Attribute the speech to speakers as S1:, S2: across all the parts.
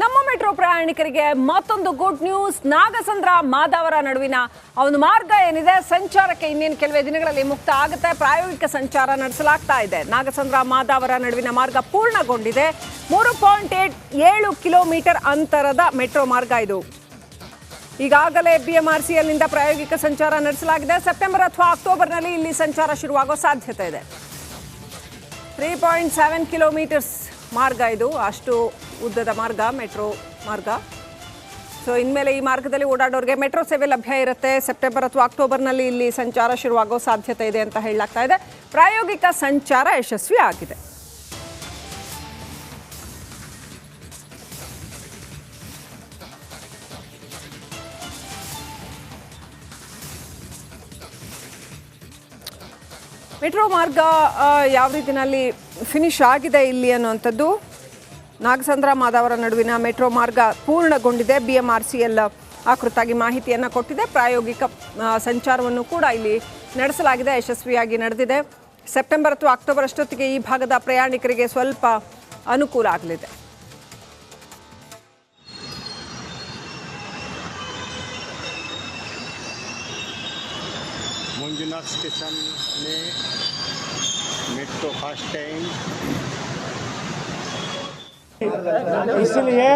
S1: ನಮ್ಮ ಮೆಟ್ರೋ ಪ್ರಯಾಣಿಕರಿಗೆ ಮತ್ತೊಂದು ಗುಡ್ ನ್ಯೂಸ್. ನಾಗಸಂದ್ರ ಮಾದಾವರ ನಡುವಿನ ಒಂದು ಮಾರ್ಗ ಏನಿದೆ ಸಂಚಾರಕ್ಕೆ ಇನ್ನೇನು ಕೆಲವೇ ದಿನಗಳಲ್ಲಿ ಮುಕ್ತ ಆಗುತ್ತೆ. ಪ್ರಾಯೋಗಿಕ ಸಂಚಾರ ನಡೆಸಲಾಗ್ತಾ ಇದೆ. ನಾಗಸಂದ್ರ ಮಾದಾವರ ನಡುವಿನ ಮಾರ್ಗ ಪೂರ್ಣಗೊಂಡಿದೆ. 3.7 ಕಿಲೋಮೀಟರ್ ಅಂತರದ ಮೆಟ್ರೋ ಮಾರ್ಗ ಇದು. ಈಗಾಗಲೇ BMRCLನಿಂದ ಪ್ರಾಯೋಗಿಕ ಸಂಚಾರ ನಡೆಸಲಾಗಿದೆ. ಸೆಪ್ಟೆಂಬರ್ ಅಥವಾ ಅಕ್ಟೋಬರ್ನಲ್ಲಿ ಇಲ್ಲಿ ಸಂಚಾರ ಶುರುವಾಗೋ ಸಾಧ್ಯತೆ ಇದೆ. 3.7 ಕಿಲೋಮೀಟರ್ಸ್ ಮಾರ್ಗ ಇದು, ಅಷ್ಟು ಉದ್ದದ ಮಾರ್ಗ, ಮೆಟ್ರೋ ಮಾರ್ಗ. ಸೊ ಇನ್ಮೇಲೆ ಈ ಮಾರ್ಗದಲ್ಲಿ ಓಡಾಡೋರಿಗೆ ಮೆಟ್ರೋ ಸೇವೆ ಲಭ್ಯ ಇರುತ್ತೆ. ಸೆಪ್ಟೆಂಬರ್ ಅಥವಾ ಅಕ್ಟೋಬರ್ನಲ್ಲಿ ಇಲ್ಲಿ ಸಂಚಾರ ಶುರುವಾಗೋ ಸಾಧ್ಯತೆ ಇದೆ ಅಂತ ಹೇಳಲಾಗ್ತಾ ಇದೆ. ಪ್ರಾಯೋಗಿಕ ಸಂಚಾರ ಯಶಸ್ವಿ ಆಗಿದೆ. ಮೆಟ್ರೋ ಮಾರ್ಗ ಯಾವ ರೀತಿಯಲ್ಲಿ ಫಿನಿಶ್ ಆಗಿದೆ ಇಲ್ಲಿ ಅನ್ನುವಂಥದ್ದು. ನಾಗಸಂದ್ರ ಮಾದಾವರ ನಡುವಿನ ಮೆಟ್ರೋ ಮಾರ್ಗ ಪೂರ್ಣಗೊಂಡಿದೆ. BMRCL ಆ ಕುರಿತಾಗಿ ಮಾಹಿತಿಯನ್ನು ಕೊಟ್ಟಿದೆ. ಪ್ರಾಯೋಗಿಕ ಸಂಚಾರವನ್ನು ಕೂಡ ಇಲ್ಲಿ ನಡೆಸಲಾಗಿದೆ, ಯಶಸ್ವಿಯಾಗಿ ನಡೆದಿದೆ. ಸೆಪ್ಟೆಂಬರ್ ಅಥವಾ ಅಕ್ಟೋಬರ್ ಅಷ್ಟೊತ್ತಿಗೆ ಈ ಭಾಗದ ಪ್ರಯಾಣಿಕರಿಗೆ ಸ್ವಲ್ಪ ಅನುಕೂಲ ಆಗಲಿದೆ.
S2: मंजुनाथ स्टेशन में मेट्रो फर्स्ट टाइम,
S3: इसलिए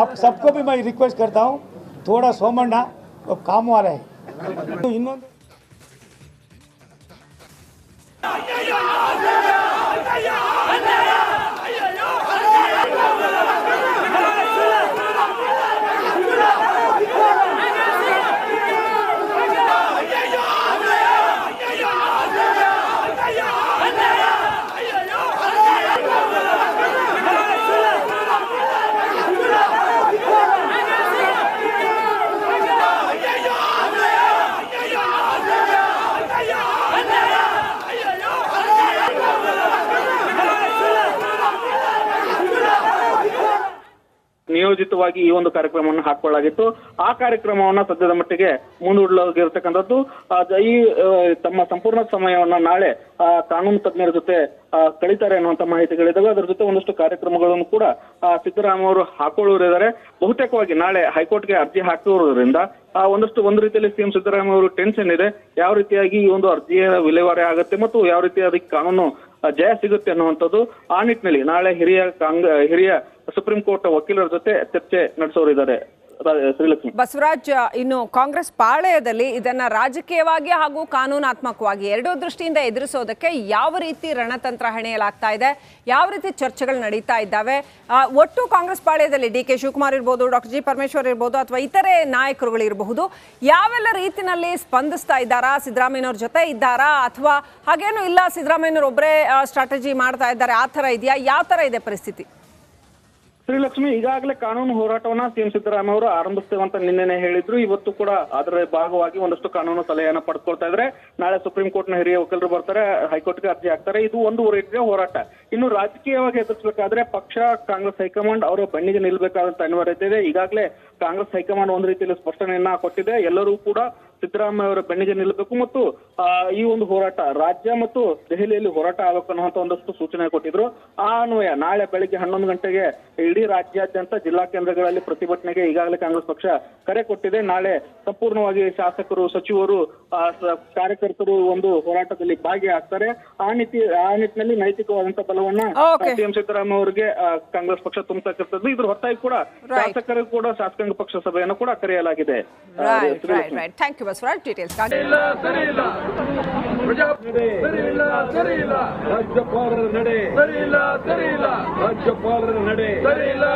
S3: आप सबको भी मैं रिक्वेस्ट करता हूँ, थोड़ा सोमಣ್ಣ काम आ रहा है. ಇನ್ನೊಂದು
S4: ನಿಯೋಜಿತವಾಗಿ ಈ ಒಂದು ಕಾರ್ಯಕ್ರಮವನ್ನು ಹಾಕೊಳ್ಳಲಾಗಿತ್ತು. ಆ ಕಾರ್ಯಕ್ರಮವನ್ನ ಸದ್ಯದ ಮಟ್ಟಿಗೆ ಮುಂದೂಡಲಾಗಿರ್ತಕ್ಕಂಥದ್ದು. ಈ ತಮ್ಮ ಸಂಪೂರ್ಣ ಸಮಯವನ್ನ ನಾಳೆ ಕಾನೂನು ತಜ್ಞರ ಜೊತೆ ಕಳೀತಾರೆ ಅನ್ನುವಂತ ಮಾಹಿತಿಗಳಿದ್ದಾವೆ. ಅದರ ಜೊತೆ ಒಂದಷ್ಟು ಕಾರ್ಯಕ್ರಮಗಳನ್ನು ಕೂಡ ಸಿದ್ದರಾಮಯ್ಯ ಅವರು ಹಾಕೊಳ್ಳೋರಿದ್ದಾರೆ. ಬಹುತೇಕವಾಗಿ ನಾಳೆ ಹೈಕೋರ್ಟ್ಗೆ ಅರ್ಜಿ ಹಾಕಿರೋದ್ರಿಂದ ಒಂದು ರೀತಿಯಲ್ಲಿ CM ಸಿದ್ದರಾಮಯ್ಯ ಅವರು ಟೆನ್ಷನ್ ಇದೆ. ಯಾವ ರೀತಿಯಾಗಿ ಈ ಒಂದು ಅರ್ಜಿಯ ವಿಲೇವಾರಿ ಆಗುತ್ತೆ ಮತ್ತು ಯಾವ ರೀತಿ ಅದಕ್ಕೆ ಕಾನೂನು ಜಯ ಸಿಗುತ್ತೆ ಅನ್ನುವಂಥದ್ದು. ಆ ನಿಟ್ಟಿನಲ್ಲಿ ನಾಳೆ ಹಿರಿಯ ಸುಪ್ರೀಂ ಕೋರ್ಟ್ ವಕೀಲರ ಜೊತೆ ಚರ್ಚೆ ನಡೆಸೋರಿದ್ದಾರೆ. ಶ್ರೀಲಕ್ಷ್ಮಿ,
S1: ಬಸವರಾಜ್, ಇನ್ನು ಕಾಂಗ್ರೆಸ್ ಪಾಳೆಯದಲ್ಲಿ ಇದನ್ನ ರಾಜಕೀಯವಾಗಿ ಹಾಗೂ ಕಾನೂನಾತ್ಮಕವಾಗಿ ಎರಡೂ ದೃಷ್ಟಿಯಿಂದ ಎದುರಿಸೋದಕ್ಕೆ ಯಾವ ರೀತಿ ರಣತಂತ್ರ ಹೆಣೆಯಲಾಗ್ತಾ ಇದೆ, ಯಾವ ರೀತಿ ಚರ್ಚೆಗಳು ನಡೀತಾ ಇದ್ದಾವೆ? ಒಟ್ಟು ಕಾಂಗ್ರೆಸ್ ಪಾಳೆಯದಲ್ಲಿ DK ಶಿವಕುಮಾರ್ ಇರ್ಬೋದು, ಡಾಕ್ಟರ್ G ಪರಮೇಶ್ವರ್ ಇರ್ಬೋದು, ಅಥವಾ ಇತರೆ ನಾಯಕರುಗಳು ಇರಬಹುದು, ಯಾವೆಲ್ಲ ರೀತಿನಲ್ಲಿ ಸ್ಪಂದಿಸ್ತಾ ಇದ್ದಾರಾ? ಸಿದ್ದರಾಮಯ್ಯನವ್ರ ಜೊತೆ ಇದ್ದಾರಾ ಅಥವಾ ಹಾಗೇನು ಇಲ್ಲ, ಸಿದ್ದರಾಮಯ್ಯನವ್ರು ಒಬ್ಬರೇ ಸ್ಟ್ರಾಟಜಿ ಮಾಡ್ತಾ ಇದ್ದಾರೆ, ಆ ಥರ ಇದೆಯಾ? ಯಾವ ಥರ ಇದೆ ಪರಿಸ್ಥಿತಿ?
S4: ಶ್ರೀಲಕ್ಷ್ಮಿ, ಈಗಾಗಲೇ ಕಾನೂನು ಹೋರಾಟವನ್ನ CM ಸಿದ್ದರಾಮಯ್ಯ ಅವರು ಆರಂಭಿಸ್ತೇವೆ ಅಂತ ನಿನ್ನೆನೆ ಹೇಳಿದ್ರು. ಇವತ್ತು ಕೂಡ ಅದರ ಭಾಗವಾಗಿ ಒಂದಷ್ಟು ಕಾನೂನು ಸಲಹೆಯನ್ನ ಪಡೆದುಕೊಳ್ತಾ ಇದ್ರೆ. ನಾಳೆ ಸುಪ್ರೀಂ ಕೋರ್ಟ್ನ ಹಿರಿಯ ವಕೀಲರು ಬರ್ತಾರೆ, ಹೈಕೋರ್ಟ್ಗೆ ಅರ್ಜಿ ಹಾಕ್ತಾರೆ. ಇದು ಒಂದು ರೀತಿಯ ಹೋರಾಟ. ಇನ್ನು ರಾಜಕೀಯವಾಗಿ ಎದುರಿಸಬೇಕಾದ್ರೆ ಪಕ್ಷ ಕಾಂಗ್ರೆಸ್ ಹೈಕಮಾಂಡ್ ಅವರ ಬೆನ್ನಿಗೆ ನಿಲ್ಬೇಕಾದಂತ ಅನಿವಾರ್ಯತೆ ಇದೆ. ಈಗಾಗಲೇ ಕಾಂಗ್ರೆಸ್ ಹೈಕಮಾಂಡ್ ಒಂದು ರೀತಿಯಲ್ಲಿ ಸ್ಪಷ್ಟನೆಯನ್ನ ಕೊಟ್ಟಿದೆ. ಎಲ್ಲರೂ ಕೂಡ ಸಿದ್ದರಾಮಯ್ಯ ಅವರ ಬೆನ್ನಿಗೆ ನಿಲ್ಲಬೇಕು ಮತ್ತು ಈ ಒಂದು ಹೋರಾಟ ರಾಜ್ಯ ಮತ್ತು ದೆಹಲಿಯಲ್ಲಿ ಹೋರಾಟ ಆಗಬೇಕು ಅನ್ನುವಂತ ಒಂದಷ್ಟು ಸೂಚನೆ ಕೊಟ್ಟಿದ್ರು. ಆ ಅನ್ವಯ ನಾಳೆ ಬೆಳಿಗ್ಗೆ 11 ಗಂಟೆಗೆ ಇಡೀ ರಾಜ್ಯಾದ್ಯಂತ ಜಿಲ್ಲಾ ಕೇಂದ್ರಗಳಲ್ಲಿ ಪ್ರತಿಭಟನೆಗೆ ಈಗಾಗಲೇ ಕಾಂಗ್ರೆಸ್ ಪಕ್ಷ ಕರೆ ಕೊಟ್ಟಿದೆ. ನಾಳೆ ಸಂಪೂರ್ಣವಾಗಿ ಶಾಸಕರು, ಸಚಿವರು, ಕಾರ್ಯಕರ್ತರು ಒಂದು ಹೋರಾಟದಲ್ಲಿ ಭಾಗಿಯಾಗ್ತಾರೆ. ಆ ನಿಟ್ಟಿನಲ್ಲಿ ನೈತಿಕವಾದಂತಹ ಬಲವನ್ನ CM ಸಿದ್ದರಾಮಯ್ಯ ಅವರಿಗೆ ಕಾಂಗ್ರೆಸ್ ಪಕ್ಷ ತುಂಬತಕ್ಕಂಥದ್ದು. ಇದ್ರ ಹೊರತಾಗಿ ಕೂಡ ಶಾಸಕರು ಕೂಡ ಶಾಸಕಾಂಗ ಪಕ್ಷ ಸಭೆಯನ್ನು ಕೂಡ ಕರೆಯಲಾಗಿದೆ.
S1: Thank you Basavaraj. ಡೀಟೇಲ್ಸ್
S5: ರಾಜ್ಯಪಾಲರ ನಡೆ ಸರಿಯಿಲ್ಲ, ರಾಜ್ಯಪಾಲರ ನಡೆ ಸರಿಯಿಲ್ಲ,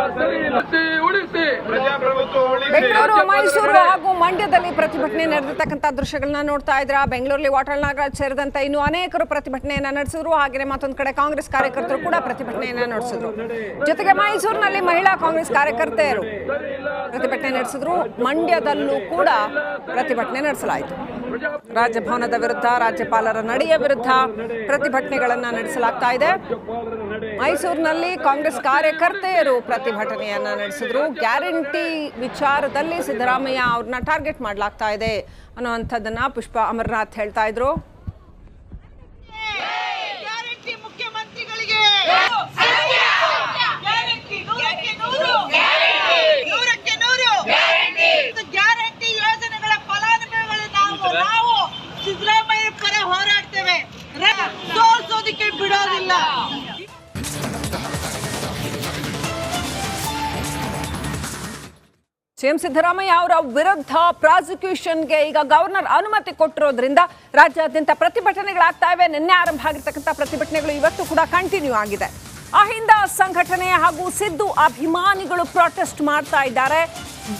S5: ಉಳಿಸಿ ಪ್ರಜಾಪ್ರಭುತ್ವ ಉಳಿಸಿ.
S1: ಬೆಂಗಳೂರು, ಮೈಸೂರು ಹಾಗೂ ಮಂಡ್ಯದಲ್ಲಿ ಪ್ರತಿಭಟನೆ ನಡೆದಿರ್ತಕ್ಕಂಥ ದೃಶ್ಯಗಳನ್ನ ನೋಡ್ತಾ ಇದ್ರ. ಬೆಂಗಳೂರಲ್ಲಿ ವಾಟಾಳ್ ನಾಗರಾಜ್ ಸೇರಿದಂತೆ ಇನ್ನು ಅನೇಕರು ಪ್ರತಿಭಟನೆಯನ್ನ ನಡೆಸಿದ್ರು. ಹಾಗೆ ಮತ್ತೊಂದು ಕಡೆ ಕಾಂಗ್ರೆಸ್ ಕಾರ್ಯಕರ್ತರು ಕೂಡ ಪ್ರತಿಭಟನೆಯನ್ನ ನಡೆಸಿದ್ರು. ಜೊತೆಗೆ ಮೈಸೂರಿನಲ್ಲಿ ಮಹಿಳಾ ಕಾಂಗ್ರೆಸ್ ಕಾರ್ಯಕರ್ತೆಯರು ಪ್ರತಿಭಟನೆ ನಡೆಸಿದ್ರು. ಮಂಡ್ಯದಲ್ಲೂ ಕೂಡ ಪ್ರತಿಭಟನೆ ನಡೆಸಲಾಯಿತು. ರಾಜಭವನದ ವಿರುದ್ಧ, ರಾಜ್ಯಪಾಲರ ನಡೆಯ ವಿರುದ್ಧ ಪ್ರತಿಭಟನೆಗಳನ್ನ ನಡೆಸಲಾಗ್ತಾ ಇದೆ. ಮೈಸೂರಿನಲ್ಲಿ ಕಾಂಗ್ರೆಸ್ ಕಾರ್ಯಕರ್ತೆಯರು ಪ್ರತಿಭಟನೆಯನ್ನ ನಡೆಸಿದ್ರು. ಗ್ಯಾರಂಟಿ ವಿಚಾರದಲ್ಲಿ ಸಿದ್ದರಾಮಯ್ಯ ಅವ್ರನ್ನ ಟಾರ್ಗೆಟ್ ಮಾಡಲಾಗ್ತಾ ಇದೆ ಅನ್ನುವಂಥದ್ದನ್ನ ಪುಷ್ಪ ಅಮರನಾಥ್ ಹೇಳ್ತಾ ಇದ್ರು.
S6: ಮುಖ್ಯಮಂತ್ರಿಗಳಿಗೆ
S1: ಸಿಎಂ ಸಿದ್ದರಾಮಯ್ಯ ಅವರ ವಿರುದ್ಧ ಪ್ರಾಸಿಕ್ಯೂಷನ್ಗೆ ಈಗ ಗವರ್ನರ್ ಅನುಮತಿ ಕೊಟ್ಟಿರೋದ್ರಿಂದ ರಾಜ್ಯಾದ್ಯಂತ ಪ್ರತಿಭಟನೆಗಳಾಗ್ತಾ ಇವೆ. ನಿನ್ನೆ ಆರಂಭ ಆಗಿರ್ತಕ್ಕಂಥ ಪ್ರತಿಭಟನೆಗಳು ಇವತ್ತು ಕೂಡ ಕಂಟಿನ್ಯೂ ಆಗಿದೆ. ಅಹಿಂದ ಸಂಘಟನೆ ಹಾಗೂ ಸಿದ್ದು ಅಭಿಮಾನಿಗಳು ಪ್ರೊಟೆಸ್ಟ್ ಮಾಡ್ತಾ ಇದ್ದಾರೆ.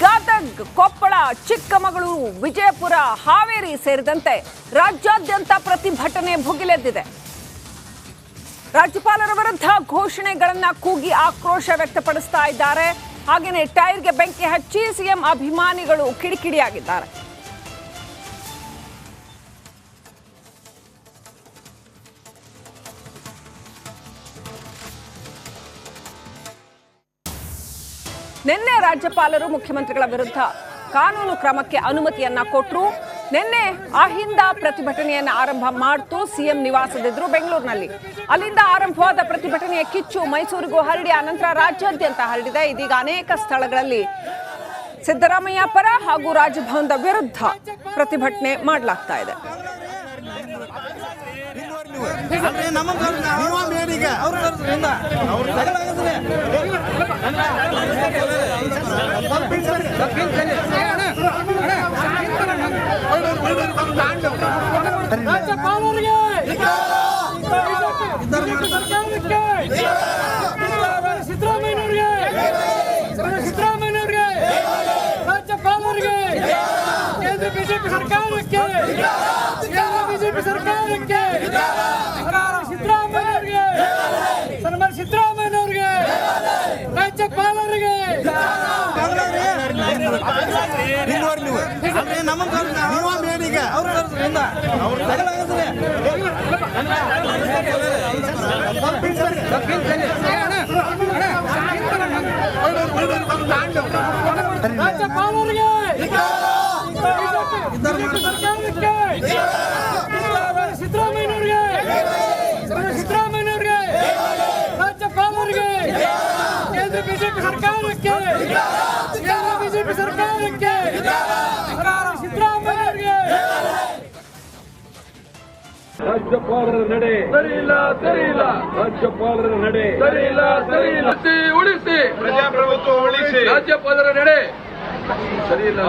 S1: ಗದಗ್, ಕೊಪ್ಪಳ, ಚಿಕ್ಕಮಗಳೂರು, ವಿಜಯಪುರ, ಹಾವೇರಿ ಸೇರಿದಂತೆ ರಾಜ್ಯಾದ್ಯಂತ ಪ್ರತಿಭಟನೆ ಭುಗಿಲೆದ್ದಿದೆ. ರಾಜ್ಯಪಾಲರ ವಿರುದ್ಧ ಘೋಷಣೆಗಳನ್ನ ಕೂಗಿ ಆಕ್ರೋಶ ವ್ಯಕ್ತಪಡಿಸ್ತಾ ಇದ್ದಾರೆ. ಹಾಗೆಯೇ ಟೈರ್ಗೆ ಬೆಂಕಿ ಹಚ್ಚಿ ಸಿಎಂ ಅಭಿಮಾನಿಗಳು ಕಿಡಿಕಿಡಿಯಾಗಿದ್ದಾರೆ. ನಿನ್ನೆ ರಾಜ್ಯಪಾಲರು ಮುಖ್ಯಮಂತ್ರಿಗಳ ವಿರುದ್ಧ ಕಾನೂನು ಕ್ರಮಕ್ಕೆ ಅನುಮತಿಯನ್ನ ಕೊಟ್ಟರು. ನಿನ್ನೆ ಅಹಿಂದ ಪ್ರತಿಭಟನೆಯನ್ನ ಆರಂಭ ಮಾಡ್ತು ಸಿಎಂ ನಿವಾಸದಿದ್ರು ಬೆಂಗಳೂರಿನಲ್ಲಿ. ಅಲ್ಲಿಂದ ಆರಂಭವಾದ ಪ್ರತಿಭಟನೆಯ ಕಿಚ್ಚು ಮೈಸೂರಿಗೂ ಹರಡಿ ಅನಂತರ ರಾಜ್ಯಾದ್ಯಂತ ಹರಡಿದೆ. ಇದೀಗ ಅನೇಕ ಸ್ಥಳಗಳಲ್ಲಿ ಸಿದ್ದರಾಮಯ್ಯ ಪರ ಹಾಗೂ ರಾಜಭವನದ ವಿರುದ್ಧ ಪ್ರತಿಭಟನೆ ಮಾಡಲಾಗ್ತಾ ಇದೆ.
S6: ಬಿಜೆಪಿ ಸರ್ಕಾರಕ್ಕೆ ಬಿಜೆಪಿ ಸರ್ಕಾರಕ್ಕೆ ಸಿದ್ದರಾಮಯ್ಯವ್ರಿಗೆ ಸನ್ಮಾನ್ಯ ಸಿದ್ದರಾಮಯ್ಯವ್ರಿಗೆ ರಾಜ್ಯಪಾಲರಿಗೆ ರಾಜ್ಯಪಾಲರಿಗೆ ಸಿದ್ದರಾಮಯ್ಯವ್ರಿಗೆ ಸಿದ್ದರಾಮಯ್ಯವ್ರಿಗೆ ರಾಜ್ಯಪಾಲರಿಗೆ ಕೇಂದ್ರ ಬಿಜೆಪಿ ಸರ್ಕಾರಕ್ಕೆ ಬಿಜೆಪಿ ಸರ್ಕಾರಕ್ಕೆ ಸಿದ್ದರಾಮಯ್ಯವ್ರಿಗೆ
S5: ರಾಜ್ಯಪಾಲರ ನಡೆ ಸರಿಯಿಲ್ಲ ಸರಿಯಿಲ್ಲ ರಾಜ್ಯಪಾಲರ ನಡೆ ಸರಿಯಿಲ್ಲ ಸರಿಯಿಲ್ಲ ಉಳಿಸಿ ಪ್ರಜಾಪ್ರಭುತ್ವ ಉಳಿಸಿ ರಾಜ್ಯಪಾಲರ ನಡೆ ಸರಿಯಿಲ್ಲ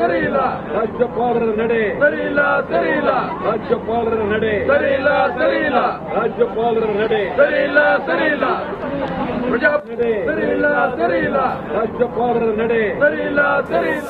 S5: ಸರಿಯಿಲ್ಲ ರಾಜ್ಯಪಾಲರ ನಡೆ ಸರಿಯಿಲ್ಲ ಸರಿಯಿಲ್ಲ ರಾಜ್ಯಪಾಲರ ನಡೆ ಸರಿಯಿಲ್ಲ ಸರಿಯಿಲ್ಲ ರಾಜ್ಯಪಾಲರ ನಡೆ ಸರಿಯಿಲ್ಲ ಸರಿಯಿಲ್ಲ ಪ್ರಜಾ ನಡೆ ಸರಿಯಿಲ್ಲ ಸರಿಯಿಲ್ಲ ರಾಜ್ಯಪಾಲರ ನಡೆ ಸರಿಯಿಲ್ಲ ಸರಿಯಿಲ್ಲ